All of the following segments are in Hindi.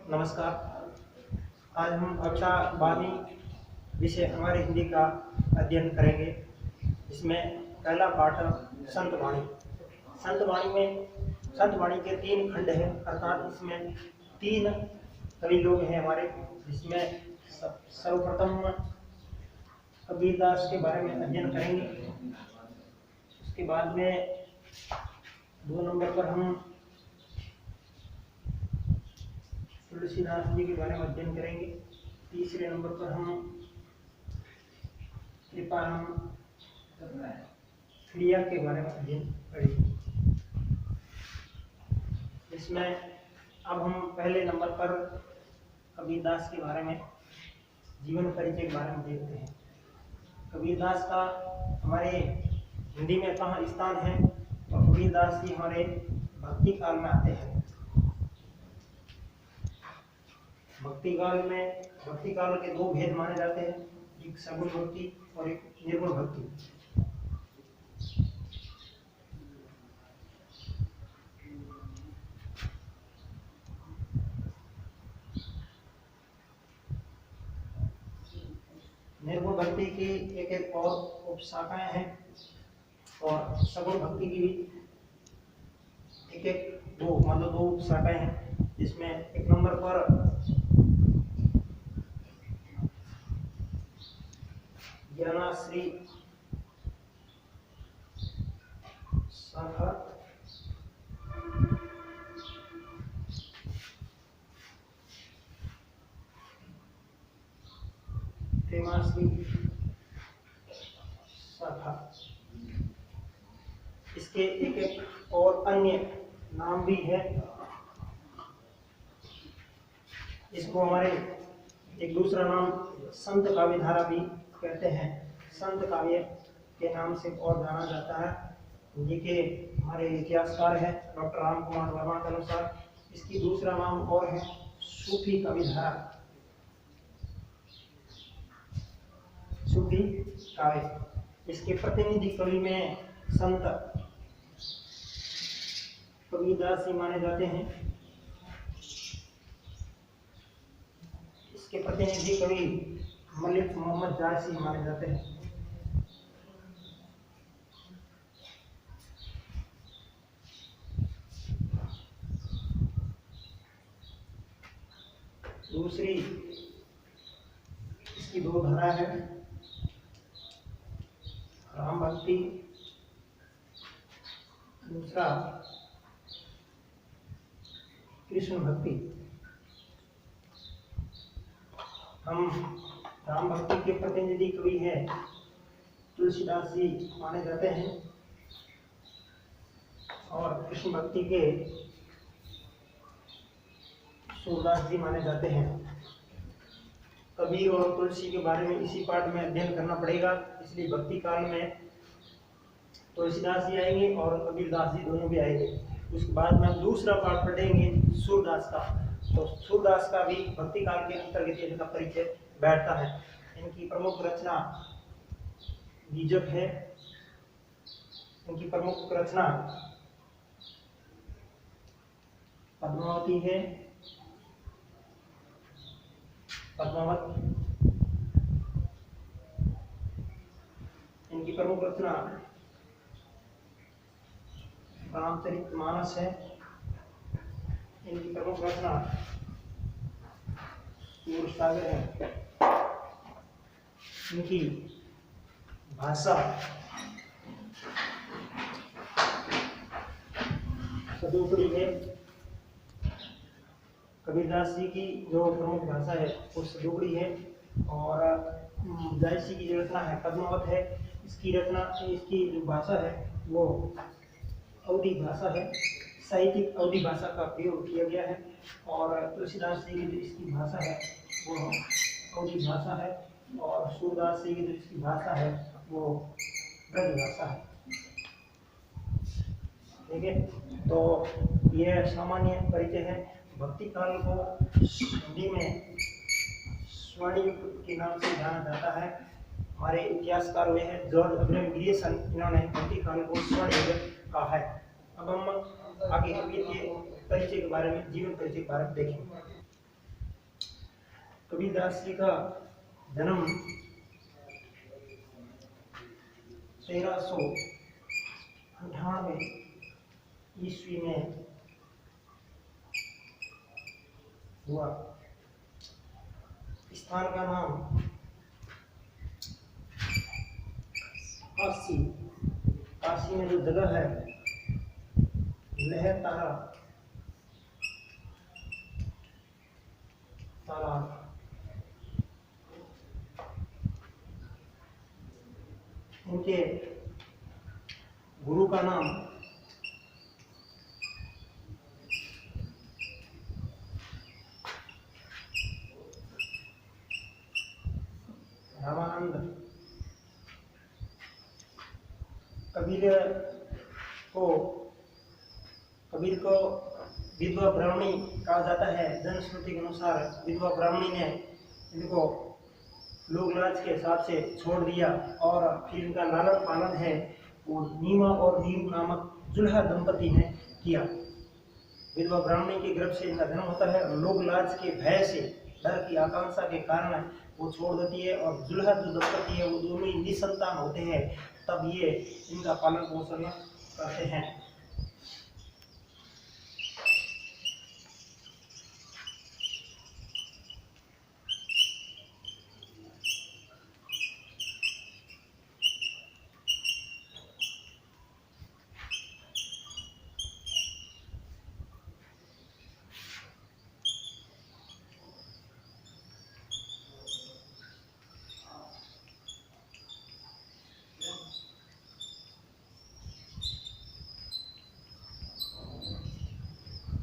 नमस्कार। आज हम कक्षा 12वीं विषय हमारे हिंदी का अध्ययन करेंगे। इसमें पहला पाठ संत वाणी। संत वाणी के 3 खंड हैं, अर्थात इसमें 3 कवि लोग हैं हमारे, जिसमें सर्वप्रथम कबीरदास के बारे में अध्ययन करेंगे। उसके बाद में 2 नंबर पर हम तुलसीदास जी के बारे में अध्ययन करेंगे। तीसरे नंबर पर हम कृपाराम क्रिया के बारे में अध्ययन करेंगे। इसमें अब हम पहले नंबर पर कबीरदास के बारे में, जीवन परिचय के बारे में देखते हैं। कबीरदास का हमारे हिंदी में कहाँ स्थान है, तो कबीरदास जी हमारे भक्ति काल में आते हैं। भक्ति काल के 2 भेद माने जाते हैं, एक सगुण भक्ति और एक निर्गुण भक्ति। निर्गुण भक्ति की एक और उपशाखाएं हैं और सगुण भक्ति की भी दो उपशाखाएं हैं, जिसमें एक नंबर पर ज्ञानाश्री शाखा, प्रेमाश्री शाखा। इसके एक और अन्य नाम भी है। इसको हमारे एक दूसरा नाम संत काव्य धारा भी कहते हैं। संत काव्य के नाम से और जाना जाता है। ये के हमारे इतिहासकार हैं डॉक्टर राम कुमार वर्मा के अनुसार इसकी दूसरा नाम और है सूफी काव्य धारा। सूफी काव्य, इसके प्रतिनिधि कवि में संत कबीरदास जी माने जाते हैं। इसके प्रतिनिधि कवि मलिक मोहम्मद जायसी माने जाते हैं। दूसरी इसकी 2 धारा है, राम भक्ति, दूसरा कृष्ण भक्ति। हम राम भक्ति के प्रतिनिधि कवि है तुलसीदास जी माने जाते हैं और कृष्ण भक्ति के सूरदास जी माने जाते हैं। कबीर और तुलसी के बारे में इसी पाठ में अध्ययन करना पड़ेगा, इसलिए भक्ति काल में तुलसीदास जी आएंगे और कबीरदास जी दोनों भी आएंगे। उसके बाद में हम दूसरा पाठ पढ़ेंगे सूरदास का, तो सूरदास का भी भक्ति काल के अंतर्गत इनका परिचय बैठता है। इनकी प्रमुख रचना बीजक है। इनकी प्रमुख रचना पद्मावती है, पद्मावत। इनकी प्रमुख रचना रामचरितमानस है। इनकी प्रमुख रचना सूरसागर है। इनकी भाषा सदोपड़ी है। कबीरदास जी की जो प्रमुख भाषा है वो सदोपड़ी है और जायसी की जो रचना है पद्मावत है। इसकी जो भाषा है वो अवधी भाषा है, साहित्यिक अवधी भाषा का प्रयोग किया गया है। और तुलसीदास जी की जो इसकी भाषा है वो अवधी भाषा है और सूरदास जी की जो इसकी भाषा है वो ब्रज भाषा है। ठीक है, तो यह सामान्य परिचय है। भक्ति काल को हिंदी में स्वर्ण युग के नाम से जाना जाता है। हमारे इतिहासकार हुए हैं जॉर्ज अब्राहम ग्रियर्सन, इन्होंने भक्ति काल को स्वर्ण युग कहा है। अब हम आगे कबीर के परिचय के बारे में, जीवन परिचय के बारे में देखेंगे। कबीरदास जी का जन्म 1398 ईस्वी में हुआ। स्थान का नाम काशी। काशी में जो जगह है लहतारा तालाब। उनके गुरु का नाम रामानंद। कबीर को विधवा ब्राह्मणी कहा जाता है। जनश्रुति के अनुसार विधवा ब्राह्मणी ने इनको लोक लाज के हिसाब से छोड़ दिया और फिर इनका लालन पालन है वो नीमा और नीम नामक जुल्हा दंपति ने किया। विधवा ब्राह्मणी के गर्भ से इनका जन्म होता है और लोक लाज के भय से, डर की आकांक्षा के कारण वो छोड़ देती है और जुल्हा जो दंपति है वो दोनों ही निसंतान होते हैं। तब ये इनका पालन पोषण करते हैं।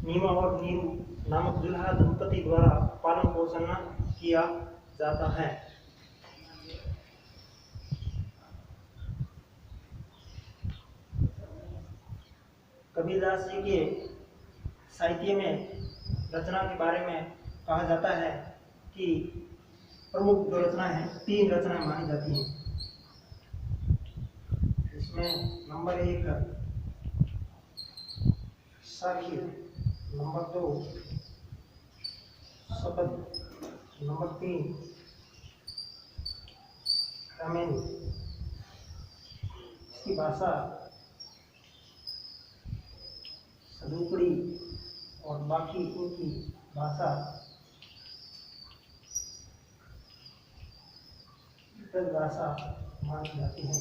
नीमा और नीम नामक दुल्हा दंपति द्वारा पालन पोषण किया जाता है। कबीरदास जी के साहित्य में रचना के बारे में कहा जाता है कि प्रमुख जो रचना है 3 रचना मानी जाती हैं। इसमें नंबर 1 साखी, नंबर 2 शब्द, नंबर 3 कामिनी। इसकी भाषा सदुपड़ी और बाकी इनकी भाषा भाषा मानी जाती है।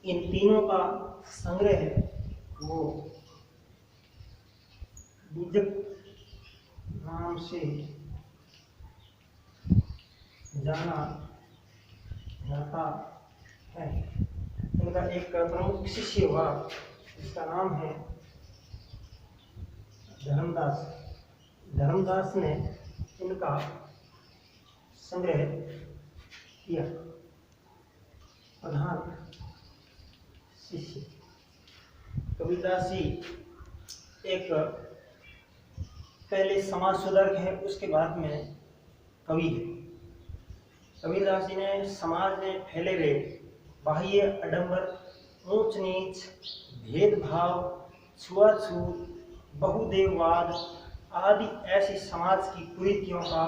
इन तीनों का संग्रह है वो बीजक नाम से जाना जाता है। इनका एक प्रमुख शिष्य हुआ जिसका नाम है धर्मदास। धर्मदास ने इनका संग्रह किया। प्रधान शिष्य कबीरदास जी एक पहले समाज सुधारक है, उसके बाद में कवि है। कबीरदास जी ने समाज में फैले हुए बाह्य आडंबर, ऊंच नीच, भेदभाव, छुआछूत, बहुदेववाद आदि ऐसी समाज की कुरीतियों का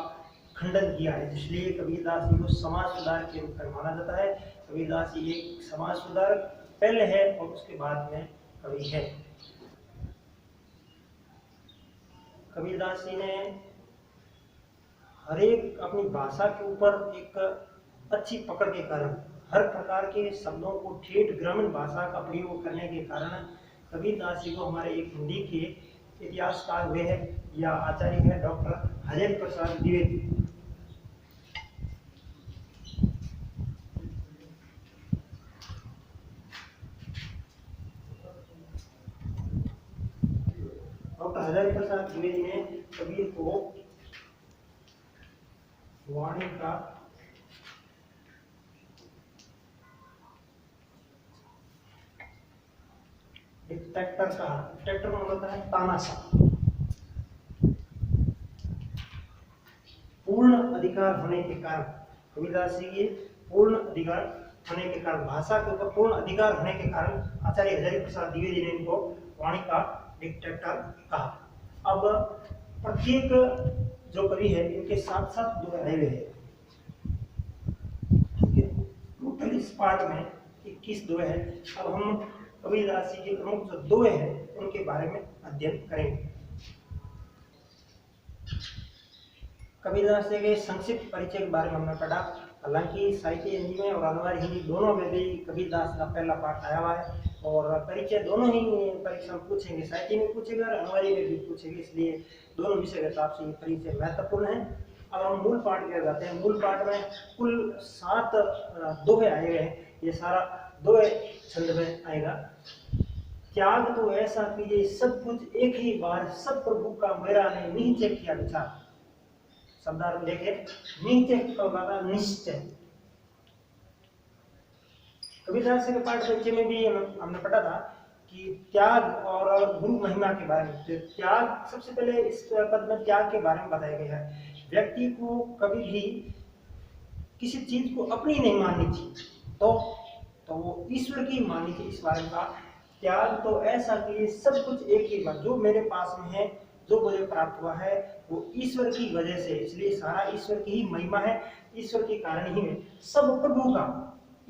खंडन किया है। इसलिए कबीरदास जी को समाज सुधारक के रूप में माना जाता है। कबीरदास जी एक समाज सुधारक पहले है और उसके बाद में कवि है। कबीरदास जी ने हर एक अपनी भाषा के ऊपर एक अच्छी पकड़ के कारण, हर प्रकार के शब्दों को ठेठ ग्रामीण भाषा का प्रयोग करने के कारण कबीरदास जी को हमारे एक हिंदी के इतिहासकार हुए हैं या आचार्य है डॉक्टर हजारी प्रसाद द्विवेदी। डॉक्टर हजारी प्रसाद द्विवेदी ने कबीर को वाणी का डिक्टेटर कहा। डिक्टेटर मतलब होता है तानाशाह। पूर्ण अधिकार होने के कारण कबीरदास जी के पूर्ण अधिकार होने के कारण, भाषा के ऊपर पूर्ण अधिकार होने के कारण आचार्य हजारी प्रसाद द्विवेदी ने इनको वाणी का डिक्टेटर कहा। अब प्रत्येक जो कवि है इनके साथ साथ दोहे आए हुए हैं। ठीक है, टोटल इस पार्ट में 21 दोहे हैं। अब हम कबीरदास जी के प्रमुख जो दोहे हैं उनके बारे में अध्ययन करेंगे। कबीरदास जी के संक्षिप्त परिचय के बारे में हमने पढ़ा। हालांकि साहित्य हिंदी में और अनुवाद हिंदी दोनों में भी कबीरदास का पहला पाठ आया हुआ है और परिचय दोनों ही परीक्षा में पूछेंगे, साहित्य में पूछेगा और अनुवादी में भी पूछेंगे, इसलिए दोनों विषय के हिसाब से ये परिचय महत्वपूर्ण है। अब हम मूल पाठ की ओर जाते हैं। मूल पाठ में कुल 7 दोहे आए हुए हैं। ये सारा दोहे छंद में आएगा। त्याग तो ऐसा कीजिए सब कुछ एक ही बार, सब प्रभु का मेरा ने नीचे किया विचार। शब्दार्थ देखे, नीचे का निश्चय। कबीरदास के पाठ परिचय में भी हमने पढ़ा था कि त्याग और गुरु महिमा के बारे में। त्याग सबसे पहले इस पद में त्याग के बारे में बताया गया है। व्यक्ति को कभी भी किसी चीज को अपनी नहीं माननी चाहिए, तो वो ईश्वर की माननी चाहिए। इस बारे में कहा त्याग तो ऐसा कि सब कुछ एक ही बार, जो मेरे पास में है, जो मुझे प्राप्त हुआ है वो ईश्वर की वजह से, इसलिए सारा ईश्वर की ही महिमा है, ईश्वर के कारण ही है। सब प्रभु का,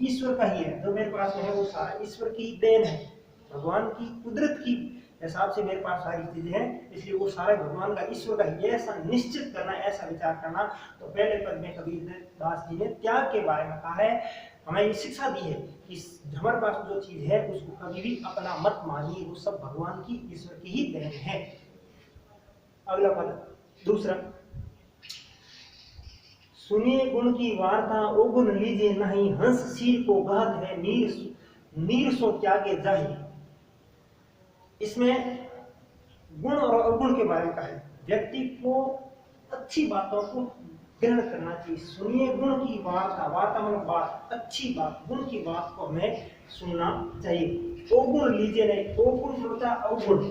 ईश्वर का ही है। जो मेरे पास में है वो सारा ईश्वर की देन है, भगवान की कुदरत की हिसाब से मेरे पास सारी चीजें हैं, इसलिए वो सारा भगवान का, ईश्वर का ही। ऐसा निश्चित करना, ऐसा विचार करना। तो पहले पद में कबीरदास जी ने त्याग के बारे में कहा है। हमें ये शिक्षा दी है कि हमारे पास जो चीज है उसको कभी भी अपना मत मानिए, वो सब भगवान की, ईश्वर की ही देन है। अगला पद दूसरा, सुनिए गुण की वार्ता ओ गुण लीजिए नहीं, हंस शीर को गहत है नीर सो त्यागे जाहि। इसमें गुण और अवगुण के बारे में कहा है। व्यक्ति को अच्छी बातों को ग्रहण करना चाहिए। सुनिए गुण की वार्ता, वार्ता मतलब बात, अच्छी बात, गुण की बात को हमें सुनना चाहिए। ओ गुण लीजिए नहीं, ओ गुण होता है अवगुण।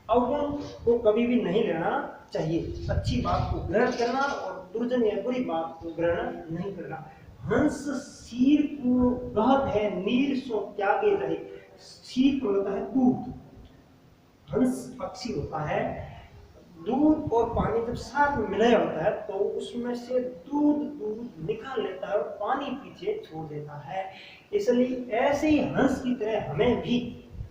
अवगुण को कभी भी नहीं लेना चाहिए। अच्छी बात को ग्रहण करना और दुर्जन या बुरी बात को ग्रहण नहीं करना। हंस शीर को गहत है नीर सो त्यागे रहे। शीर को होता है दूध, हंस पक्षी होता है। दूध और पानी जब साथ में मिलाया होता है तो उसमें से दूध निकाल लेता है और पानी पीछे छोड़ देता है। इसलिए ऐसे ही हंस की तरह हमें भी,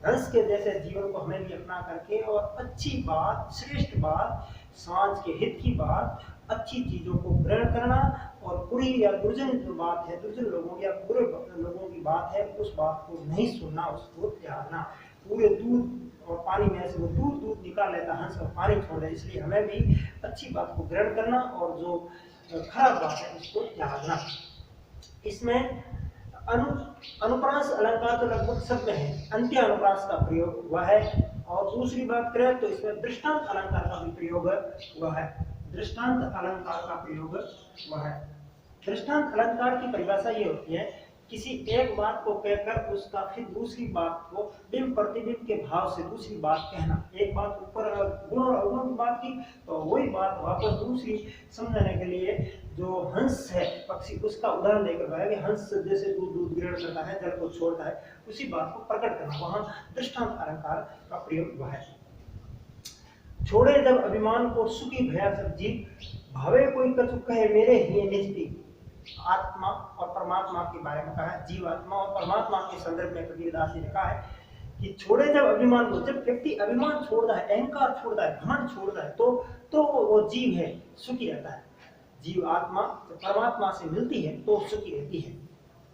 हंस के जैसे जीवन को हमें भी अपना करके और अच्छी बात, श्रेष्ठ बात, समाज के हित की बात, अच्छी चीजों को ग्रहण करना और बुरी या दुर्जन जो बात है, दुर्जन लोगों या बुरे लोगों की बात है, उस बात को नहीं सुनना, उसको त्यागना। पूरे दूध और पानी में से वो दूध निकाल लेता हंस और पानी छोड़ दे। इसलिए हमें भी अच्छी बात को ग्रहण करना और जो खराब बात है उसको त्यागना। इसमें अनुप्रास अलंकार तो लगभग सब में है, अंत्य अनुप्रास का प्रयोग हुआ है। और दूसरी बात करें तो इसमें दृष्टांत अलंकार का भी प्रयोग हुआ है। दृष्टांत अलंकार का प्रयोग हुआ है। दृष्टांत अलंकार की परिभाषा ये होती है, किसी एक बात को कहकर उसका फिर दूसरी बात को बिंब प्रतिबिंब के भाव से दूसरी बात कहना। एक बात ऊपर गुण और अवगुण की बात की तो वही बात वापस दूसरी समझाने के लिए जो हंस है पक्षी, उसका उदाहरण देकर बताया कि हंस जैसे दूध ग्रहण करता है, जल को छोड़ता है, उसी बात को प्रकट करना, वहां दृष्टांत अलंकार का प्रयोग हुआ है। छोड़े जब अभिमान को सुखी भया सब जीव, भावे कोई कछु कहे मेरे ही निज पी। आत्मा और परमात्मा के बारे में कहा है। जीवात्मा और परमात्मा के संदर्भ में कबीरदास जी ने कहा है कि छोड़े जब अभिमान को, जब व्यक्ति अभिमान छोड़ता है, अहंकार छोड़ता है, घमंड छोड़ता है तो वो जीव है, सुखी रहता है। जीव आत्मा जब परमात्मा से मिलती है तो सुखी रहती है।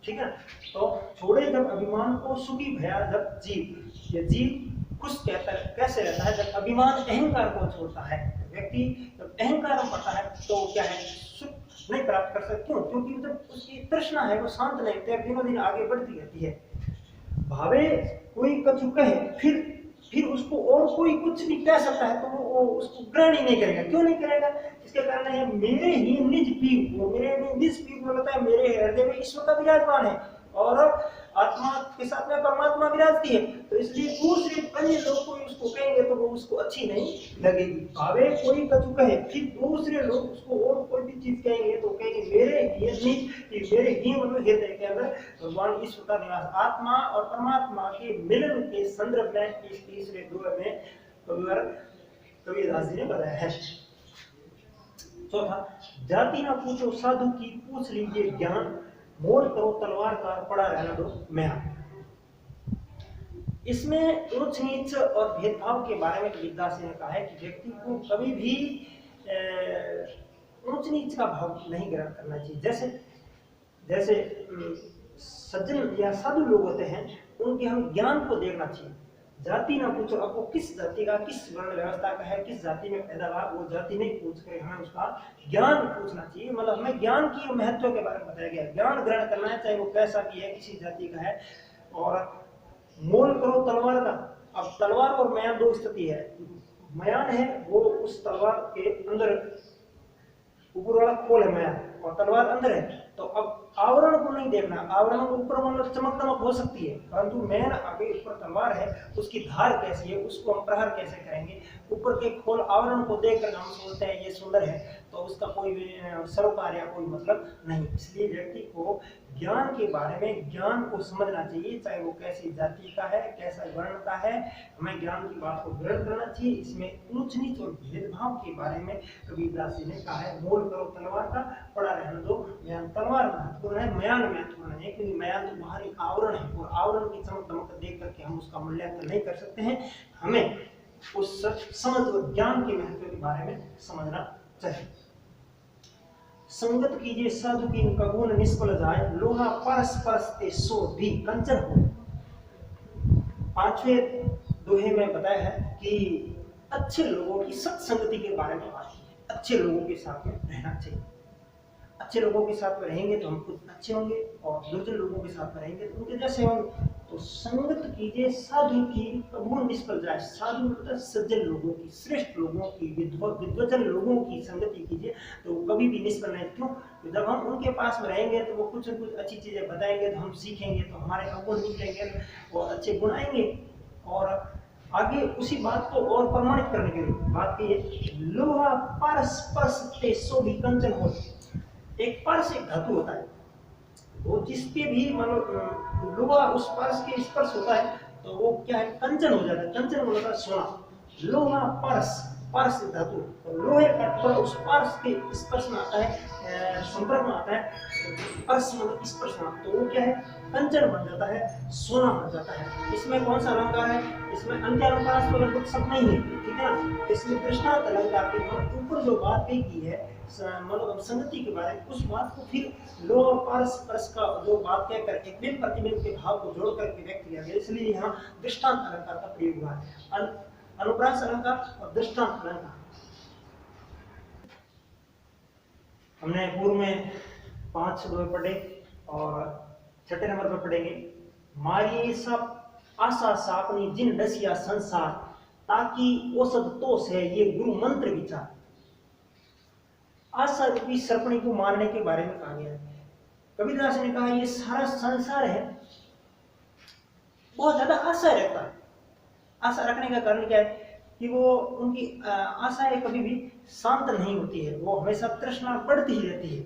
ठीक है, तो छोड़े जब अभिमान को सुखी भया जब जीव, ये जीव खुश कैसे रहता है जब अभिमान अहंकार को छोड़ता है। व्यक्ति जब अहंकार में पड़ता है तो क्या है, सुख नहीं प्राप्त कर सकते। क्यों? क्योंकि जब उसकी तृष्णा है वो शांत नहीं होती है, दिनों दिन आगे बढ़ती रहती है। भावे कोई कछु कहे, फिर उसको और कोई कुछ भी कह सकता है तो वो उसको ग्रहण ही नहीं करेगा। क्यों नहीं करेगा? इसके कारण है मेरे ही निज पीव, वो मेरे निज पीव में लगता है, मेरे हृदय में ईश्वर का विराजमान है और आत्मा के साथ में परमात्मा विराजती है। तो इसलिए दूसरे अन्य लोग कोई उसको कहेंगे तो वो उसको अच्छी नहीं लगेगी। भावे कोई कछु कहे, फिर दूसरे लोग उसको और कोई भी चीज कहेंगे तो कहेंगे मेरे ही हृदय के अंदर भगवान ईश्वर का निवास। आत्मा और परमात्मा के मिलन के संदर्भ में इस तीसरे दोहे में कबीरदास जी ने बताया है। चौथा, जाति ना पूछो साधु की, पूछ लीजिए ज्ञान, मोल करो तलवार का, पड़ा रहना दो म्यान। इसमें उच्च नीच और भेदभाव के बारे में कबीरदास ने कहा है कि व्यक्ति को कभी भी उच्च नीच का भाव नहीं ग्रहण करना चाहिए। जैसे जैसे सज्जन या साधु लोग होते हैं, उनके हम ज्ञान को देखना चाहिए। जाति ना पूछो, आपको किस जाति का, किस वर्ण व्यवस्था का है, किस जाति में पैदा हुआ, वो जाति नहीं पूछ कर हमें उसका ज्ञान पूछना चाहिए। मतलब हमें ज्ञान की महत्व के बारे में बताया गया। ज्ञान ग्रहण करना है, चाहे वो कैसा भी है, किसी जाति का है। और मोल करो तलवार का। अब तलवार और म्यान दो स्थिति है। म्यान है वो उस तलवार के अंदर, ऊपर वाला खोल है म्यान, और तलवार अंदर है। तो अब आवरण को नहीं देखना, आवरण के ऊपर मतलब चमक दमक हो सकती है, परंतु मैन आगे ऊपर तलवार है, उसकी धार कैसी है, उसको हम प्रहार कैसे करेंगे। ऊपर के खोल आवरण को देखकर हम सोचते हैं ये सुंदर है, तो उसका कोई सरोकार या कोई मतलब नहीं। इसलिए व्यक्ति को ज्ञान के बारे में ज्ञान को समझना चाहिए, चाहे वो कैसी जाति का है, कैसा वर्ण का है, हमें ज्ञान की बात को ग्रहण करना चाहिए। इसमें ऊंच नीच और भेदभाव के बारे में कबीरदास जी ने कहा है, मोल करो तलवार का, पड़ा रहने दो म्यान। तलवार महत्वपूर्ण है, म्यान महत्वपूर्ण है, क्योंकि म्यान तो बाहरी आवरण है, और आवरण की चमक दमक देख करके हम उसका मूल्यांकन नहीं कर सकते हैं। हमें उस समझ और ज्ञान के महत्व के बारे में समझना चाहिए। संगत कीजिए साधु की, इनका गुण निष्फल जाए, लोहा परस परसते सो भी कंचन हो। पांचवें दोहे में बताया है कि अच्छे लोगों की सत्संगति के बारे में बात है। अच्छे लोगों के साथ में रहना चाहिए। अच्छे लोगों के साथ में रहेंगे तो हम खुद अच्छे होंगे, और दुर्जन लोगों के साथ में रहेंगे तो उनके जैसे होंगे। तो संगत कीजिए साधु की, गुण निष्फल जाए। साधु मतलब सज्जन लोगों की, श्रेष्ठ लोगों की, विद्वजन लोगों की संगति कीजिए तो कभी भी निष्फल नहीं। क्यों? तो जब हम उनके पास में रहेंगे तो वो कुछ न कुछ अच्छी चीजें बताएंगे, तो हम सीखेंगे, तो हमारे अवगुण निकलेंगे और अच्छे गुण आएंगे। और आगे उसी बात को और प्रमाणित करने के लिए बात की है, लोहा परस परसते सो भी कंचन हो। एक परस एक धातु होता है, वो जिसपे भी मतलब लोहा उस परस के स्पर्श होता है तो वो क्या है, कंचन हो जाता है। कंचन हो जाता है सोना। लोहा परस, परस धातु, तो लोहे का टुकड़ा उस परस के स्पर्श में आता है, संपर्क में आता है, परस मतलब स्पर्श में, तो वो क्या है, कंचन बन जाता है, सोना बन जाता है। इसमें कौन सा अलंकार है? इसमें अंत्यानुप्रास तो लगभग सब नहीं है, ठीक है ना। इसमें दृष्टांत अलंकार के ऊपर जो बात की है, मतलब संगति के बारे में, उस बात को फिर लोहा परस परस का जो बात कहकर एक बिंब प्रतिबिंब के भाव को जोड़ करके व्यक्त किया गया। इसलिए यहाँ दृष्टांत अलंकार का प्रयोग हुआ है। अनुप्रास अलंकार और दृष्टांत अलंकार। हमने पूर्व में 5 दोहे पढ़े और छठे नंबर पर पढ़ेंगे। मारिए सब आशा सापनी, जिन डसिया संसार, ताकि औसत तोष है ये गुरु मंत्र विचार। आशा रूपी सर्पणी को मारने के बारे में कहा गया है। कबीरदास ने कहा ये सारा संसार है, बहुत ज्यादा आशा रखता है। आशा रखने का कारण क्या है कि वो उनकी आशाएं कभी भी शांत नहीं होती है, वो हमेशा तृष्णा बढ़ती ही रहती है।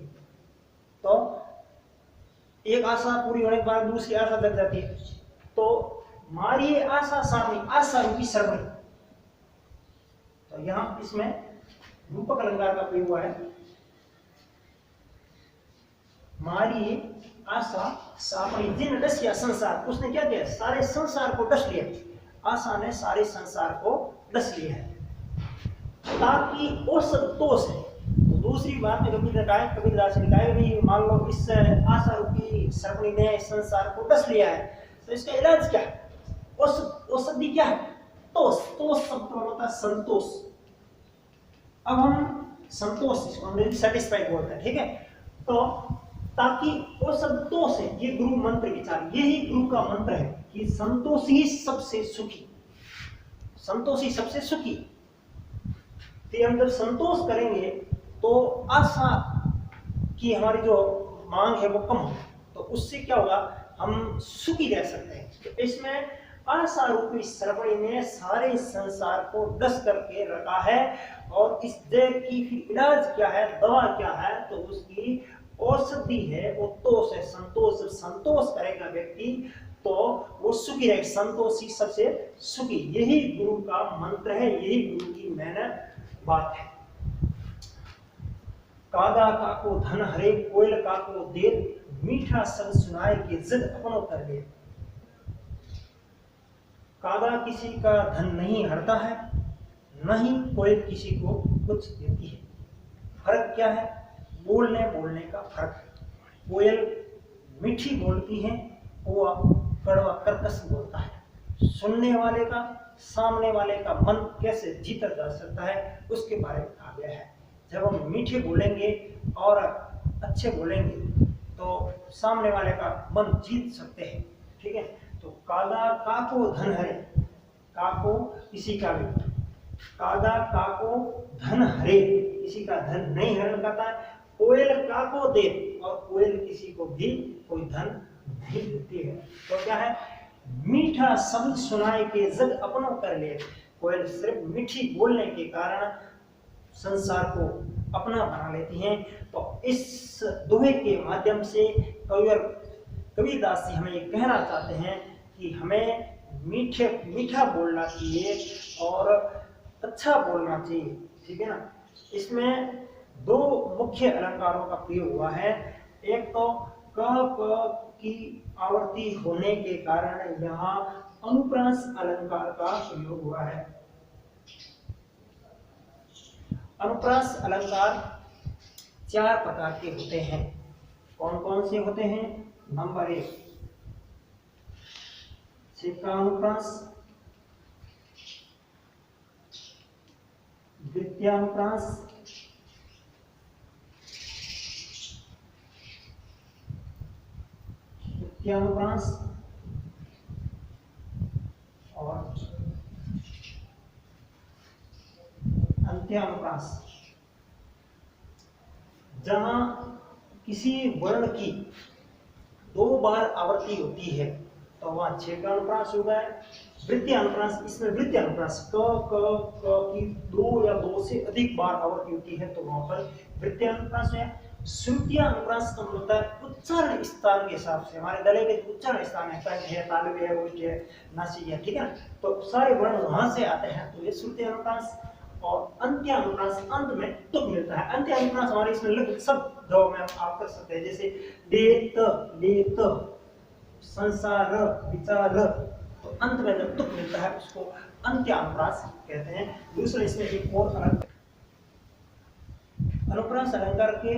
तो एक आशा पूरी होने के बाद दूसरी आशा लग जाती है। तो मारिए आशा सामने, आशा रूपी सर्पणी। तो यहां इसमें रूपक अलंकार का प्रयोग हुआ है। मारिए आशा सापनी, जिन डसिया संसार, उसने क्या किया, सारे संसार को डस लिया। आशा ने सारे संसार को डस लिया है, ताकि औसत तोष है। तो दूसरी बात में कबीरदास ने कहा कि मान लो इस आशा रूपी सर्पणी ने संसार को डस लिया है, तो इसका इलाज क्या है? औषधि क्या है? तोष। तोष शब्द होता है संतोष। अब हम संतोष, इसको अंग्रेजी सेटिस्फाइड बोलते हैं, ठीक है। तो ताकि औसत तोष है, ये गुरु मंत्र विचार, यही गुरु का मंत्र है कि संतोषी सबसे सुखी, संतोषी सबसे सुखी। तो हम जब संतोष करेंगे तो आशा की हमारी जो मांग है वो कम हो, तो उससे क्या होगा, हम सुखी रह सकते हैं। तो इसमें आशा रूपी सर्पणी ने सारे संसार को डस करके रखा है। और इस देह की फिर इलाज क्या है, दवा क्या है, तो उसकी औषधि है वो तोष है, संतोष। संतोष करेगा व्यक्ति तो वो सुखी रहे, संतोषी सबसे सुखी। यही गुरु का मंत्र है, यही गुरु की मेहनत बात है। कादा का को धन हरे, कोयल का को देर, मीठा शब्द सुनाए के जिद अपनो कर ले। कादा किसी का धन नहीं हरता है, न ही कोयल किसी को कुछ देती है। फर्क क्या है? बोलने का फर्क। कोयल मीठी बोलती है, वो कड़वा कर्कश बोलता है। सुनने वाले का, सामने वाले का मन कैसे जीता जा सकता है, उसके बारे में कहा गया है। जब हम मीठे बोलेंगे और अच्छे बोलेंगे तो सामने वाले का मन जीत सकते हैं। ठीक है, तो कादा काको धन हरे, काको किसी का भी, कादा काको धन हरे, किसी का धन नहीं हरण करता है। कोयल काको दे, और कोयल किसी को भी कोई धन नहीं देती है। तो क्या है? मीठा शब्द सुनाए के जग अपनो कर ले। कोयल सिर्फ मीठी बोलने के कारण संसार को अपना बना लेती हैं। तो इस दोहे के माध्यम से कबीरदास जी हमें ये कहना चाहते हैं कि हमें मीठा बोलना चाहिए और अच्छा बोलना चाहिए। ठीक है ना। इसमें दो मुख्य अलंकारों का प्रयोग हुआ है। एक तो क की आवर्ती होने के कारण यहाँ अनुप्रास अलंकार का प्रयोग हुआ है। अनुप्रास अलंकार 4 प्रकार के होते हैं। कौन कौन से होते हैं? नंबर 1 अनुप्रास, द्वितीयानुप्रास, तृतीयानुप्रास और अंत्यानुप्रास। जहां किसी वर्ण की 2 बार आवृत्ति होती है तो वहां 6 का अनुप्रास होगा। वृत्तीय अनुप्रास, इसमें वृत्तीय अनुप्रास क की 2 या 2 से अधिक बार आवृत्ति होती है तो वहां पर वृत्तीय अनुप्रास है। श्रुतीय अनुप्रास का होता है उच्चारण स्थान के हिसाब से। हमारे गले के उच्चारण स्थान है, कंठ है, तालव्य है, ओष्ठ है, नासिक है, ठीक है ना। तो सारे वर्ण वहां से आते हैं, तो ये श्रुतीय अनुप्रास। और अंत्य अनुप्रास, अंत में तुक मिलता है। अंत्य अनुप्रास हमारे इसमें लगभग सब दो में आप कर सकते हैं, जैसे लेत, लेत, संसार, विचार, तो अंत में जब तुक मिलता है उसको अंत्य अनुप्रास कहते हैं। दूसरा इसमें एक और अनुप्रास अलंकार के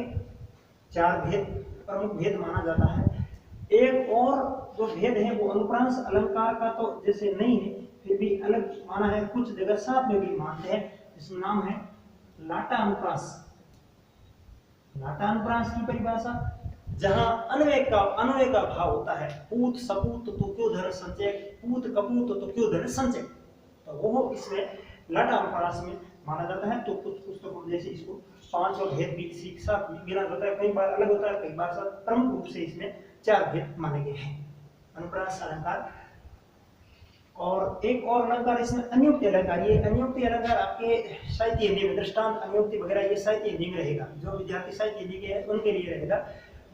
4 भेद, प्रमुख भेद माना जाता है। एक और जो भेद है वो अनुप्रास अलंकार का तो जैसे नहीं है, फिर भी अलग माना है, कुछ जगह साथ में भी मानते हैं, जिसका नाम है लाटा अनुप्रास। लाटा अनुप्रास की परिभाषा, जहां अन्वय का भाव होता है, पूत सपूत तो क्यों धन संचय, पूत कपूत तो क्यों धन संचय, तो वो इसमें लाटा अनुप्रास में माना जाता है। तो कुछ पुस्तकों जैसे इसको 5 भेद भी सीख साथ गिना जाता है, कई बार अलग होता है, कई बार साथ। प्रमुख रूप से इसमें 4 भेद माने गए हैं अनुप्रास अलंकार। और एक और अलंकार इसमें अन्योक्ति अलंकार। ये अन्योक्ति अलंकार आपके साहित्य हिंदी में, दृष्टांत, अन्योक्ति वगैरह ये साहित्य हिंदी में रहेगा, जो विद्यार्थी साहित्य हिंदी के हैं उनके लिए रहेगा।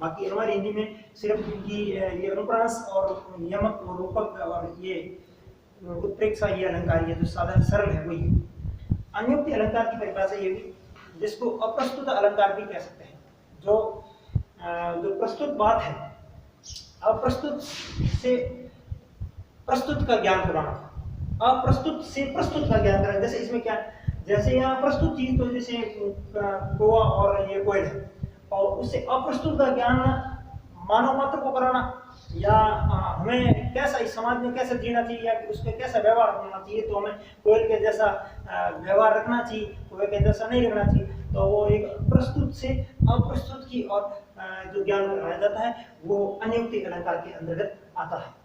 बाकी हमारी हिंदी में सिर्फ इनकी ये अनुप्रास और नियमक और रूपक और ये उत्प्रेक्षा, ये अलंकार, ये जो साधारण सरल है वही। अन्योक्ति अलंकार की परिभाषा ये भी, जिसको अप्रस्तुत अलंकार भी कह सकते हैं। जो प्रस्तुत बात है, अप्रस्तुत से प्रस्तुत का ज्ञान कराना, अप्रस्तुत से प्रस्तुत का ज्ञान कराना। जैसे इसमें क्या, जैसे यहाँ प्रस्तुत चीज तो जैसे कौवा और ये कोयल है, और उससे अप्रस्तुत का ज्ञान मानव मात्र को कराना, या हमें कैसा इस समाज में कैसे जीना चाहिए या उसके कैसा व्यवहार होना चाहिए, तो हमें कोयल के जैसा व्यवहार रखना चाहिए, कोयल के जैसा नहीं रखना चाहिए। तो वो एक प्रस्तुत से अप्रस्तुत की और जो ज्ञान कराया जाता है वो अन्योक्ति अलंकार के अंतर्गत आता है।